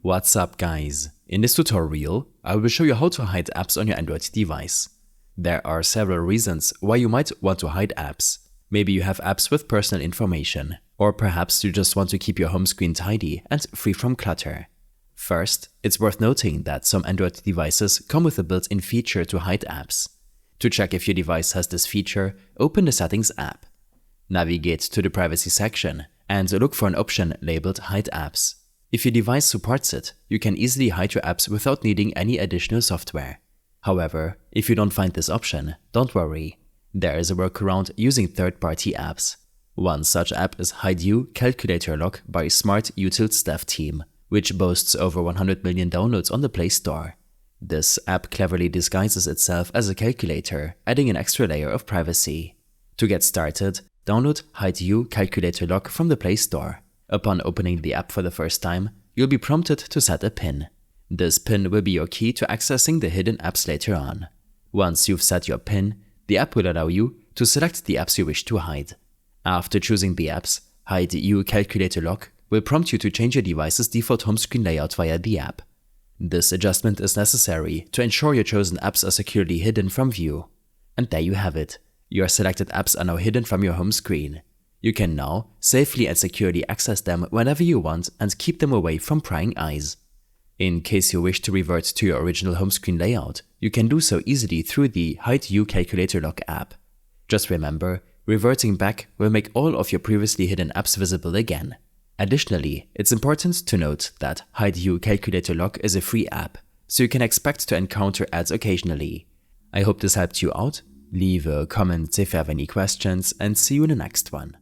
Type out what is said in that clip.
What's up guys? In this tutorial, I will show you how to hide apps on your Android device. There are several reasons why you might want to hide apps. Maybe you have apps with personal information, or perhaps you just want to keep your home screen tidy and free from clutter. First, it's worth noting that some Android devices come with a built-in feature to hide apps. To check if your device has this feature, open the Settings app. Navigate to the Privacy section and look for an option labeled Hide Apps. If your device supports it, you can easily hide your apps without needing any additional software. However, if you don't find this option, don't worry. There is a workaround using third-party apps. One such app is HideU Calculator Lock by Smart Utils Dev Team, which boasts over 100 million downloads on the Play Store. This app cleverly disguises itself as a calculator, adding an extra layer of privacy. To get started, download HideU Calculator Lock from the Play Store. Upon opening the app for the first time, you'll be prompted to set a PIN. This PIN will be your key to accessing the hidden apps later on. Once you've set your PIN, the app will allow you to select the apps you wish to hide. After choosing the apps, HideU Calculator Lock will prompt you to change your device's default home screen layout via the app. This adjustment is necessary to ensure your chosen apps are securely hidden from view. And there you have it. Your selected apps are now hidden from your home screen. You can now safely and securely access them whenever you want and keep them away from prying eyes. In case you wish to revert to your original home screen layout, you can do so easily through the HideU Calculator Lock app. Just remember, reverting back will make all of your previously hidden apps visible again. Additionally, it's important to note that HideU Calculator Lock is a free app, so you can expect to encounter ads occasionally. I hope this helped you out. Leave a comment if you have any questions and see you in the next one.